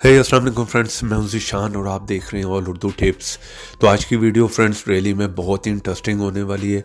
हे अस्सलाम वालेकुम फ्रेंड्स, मैं हूं ज़ीशान और आप देख रहे हैं ऑल उर्दू टिप्स। तो आज की वीडियो फ्रेंड्स रियली में बहुत ही इंटरेस्टिंग होने वाली है।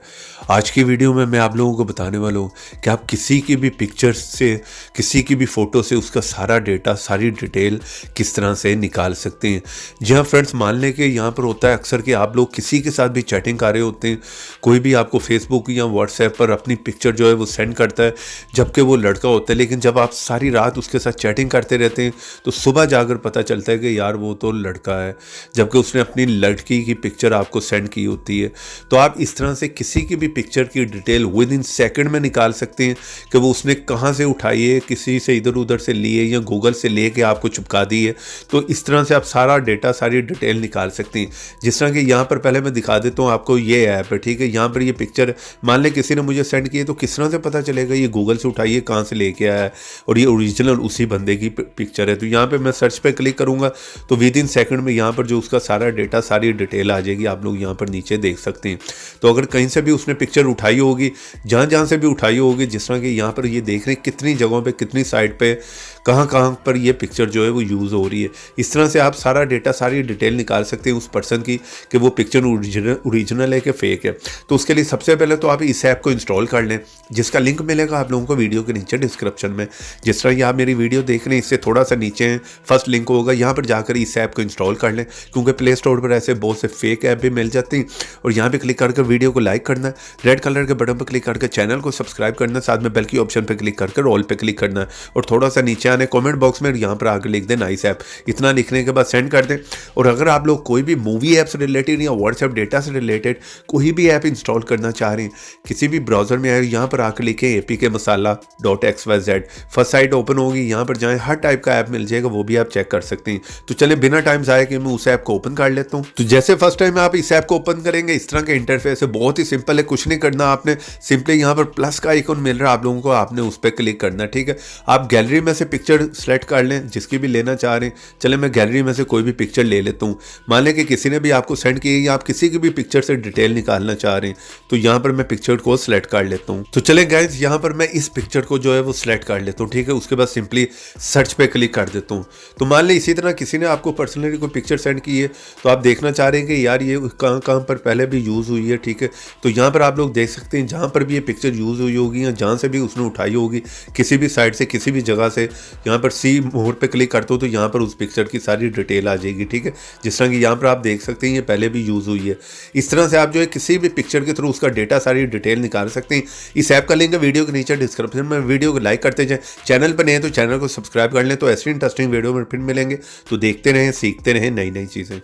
आज की वीडियो में मैं आप लोगों को बताने वाला हूं कि आप किसी की भी पिक्चर से, किसी की भी फ़ोटो से उसका सारा डेटा, सारी डिटेल किस तरह से निकाल सकते हैं। जी हाँ फ्रेंड्स, मान लें कि यहाँ पर होता है अक्सर कि आप लोग किसी के साथ भी चैटिंग कर रहे होते हैं, कोई भी आपको फेसबुक या व्हाट्सएप पर अपनी पिक्चर जो है वो सेंड करता है, जबकि वो लड़का होता है। लेकिन जब आप सारी रात उसके साथ चैटिंग करते रहते हैं तो सुबह जाकर पता चलता है कि यार वो तो लड़का है, जबकि उसने अपनी लड़की की पिक्चर आपको सेंड की होती है। तो आप इस तरह से किसी की भी पिक्चर की डिटेल विद इन सेकंड में निकाल सकते हैं कि वो उसने कहाँ से उठाई है, किसी से इधर उधर से लिए या गूगल से ले के आपको चिपका दी है। तो इस तरह से आप सारा डेटा, सारी डिटेल निकाल सकते हैं। जिस तरह कि यहाँ पर पहले मैं दिखा देता हूँ आपको, ये ऐप है, ठीक है। यहाँ पर ये पिक्चर मान लें किसी ने मुझे सेंड की है, तो किस तरह से पता चलेगा ये गूगल से उठाई है, कहाँ से लेके आया है और ये ओरिजिनल उसी बंदे की पिक्चर है। तो यहाँ पे मैं सर्च पे क्लिक करूँगा तो विद इन सेकंड में यहाँ पर जो उसका सारा डेटा, सारी डिटेल आ जाएगी। आप लोग यहाँ पर नीचे देख सकते हैं। तो अगर कहीं से भी उसने पिक्चर उठाई होगी, जहाँ जहाँ से भी उठाई होगी, जिस तरह की यहाँ पर ये देख रहे हैं कितनी जगहों पे, कितनी साइट पे, कहाँ कहाँ पर ये पिक्चर जो है वो यूज़ हो रही है। इस तरह से आप सारा डेटा, सारी डिटेल निकाल सकते हैं उस पर्सन की कि वो पिक्चर ओरिजिनल है कि फेक है। तो उसके लिए सबसे पहले तो आप इस ऐप को इंस्टॉल कर लें, जिसका लिंक मिलेगा आप लोगों को वीडियो के नीचे डिस्क्रिप्शन में। जिस तरह ये आप मेरी वीडियो देख रहे हैं, इससे थोड़ा सा नीचे फर्स्ट लिंक होगा, यहाँ पर जाकर इस ऐप को इंस्टॉल कर लें, क्योंकि प्ले स्टोर पर ऐसे बहुत से फेक ऐप भी मिल जाते हैं। और यहाँ पे क्लिक करके वीडियो को लाइक करना है, रेड कलर के बटन पर क्लिक करके चैनल को सब्सक्राइब करना है, साथ में बेल की ऑप्शन पर क्लिक करके ऑल पे क्लिक करना है। और थोड़ा सा नीचे आने कमेंट बॉक्स में यहाँ पर आकर लिख दें नाइस ऐप। इतना लिखने के बाद सेंड कर दें। और अगर आप लोग कोई भी मूवी ऐप से रिलेटेड या व्हाट्सएप डेटा से रिलेटेड कोई भी ऐप इंस्टॉल करना चाह रहे हैं, किसी भी ब्राउजर में आए, यहाँ पर आकर लिखें apkmasala.xyz, फर्स्ट साइट ओपन होगी, यहाँ पर जाएं, हर टाइप का ऐप मिल जाएगा, वो भी आप चेक कर सकते हैं। तो चले बिना टाइम जाए कि मैं उस ऐप को ओपन कर लेता हूँ। तो जैसे फर्स्ट टाइम आप इस ऐप को ओपन करेंगे, इस तरह का इंटरफेस है, बहुत ही सिंपल है, कुछ नहीं करना आपने। सिंपली यहाँ पर प्लस का आइकन मिल रहा है आप लोगों को, आपने उस पर क्लिक करना है, ठीक है। आप गैलरी में से पिक्चर सेलेक्ट कर लें जिसकी भी लेना चाह रहे हैं। चले मैं गैलरी में से कोई भी पिक्चर ले लेता हूँ। मान लें कि किसी ने भी आपको सेंड की है या आप किसी की भी पिक्चर से डिटेल निकालना चाह रहे हैं, तो यहाँ पर मैं पिक्चर को सिलेक्ट कर लेता हूँ। तो चले गाइस, यहाँ पर मैं इस पिक्चर को जो है वो सिलेक्ट कर लेता हूँ, ठीक है। उसके बाद सिंपली सर्च पे क्लिक कर देता हूँ। तो मान लें इसी तरह किसी ने आपको पर्सनली कोई पिक्चर सेंड की है, तो आप देखना चाह रहे हैं कि यार ये कहाँ कहाँ पर पहले भी यूज़ हुई है, ठीक है। तो यहाँ पर आप लोग देख सकते हैं, जहाँ पर भी ये पिक्चर यूज़ हुई होगी या जहाँ से भी उसने उठाई होगी, किसी भी साइट से, किसी भी जगह से, यहाँ पर सी मोर पे क्लिक करते हो तो यहाँ पर उस पिक्चर की सारी डिटेल आ जाएगी, ठीक है। जिस तरह की यहाँ पर आप देख सकते हैं ये पहले भी यूज़ हुई है। इस तरह से आप जो है किसी भी पिक्चर के थ्रू उसका डेटा, सारी डिटेल निकाल सकते हैं। इस ऐप का लिंक है वीडियो के नीचे डिस्क्रिप्शन में। वीडियो को लाइक करते जाएं, चैनल पर नए हैं तो चैनल को सब्सक्राइब कर लें। तो ऐसी इंटरेस्टिंग वीडियो में फिर मिलेंगे। तो देखते रहें, सीखते रहें नई नई चीज़ें।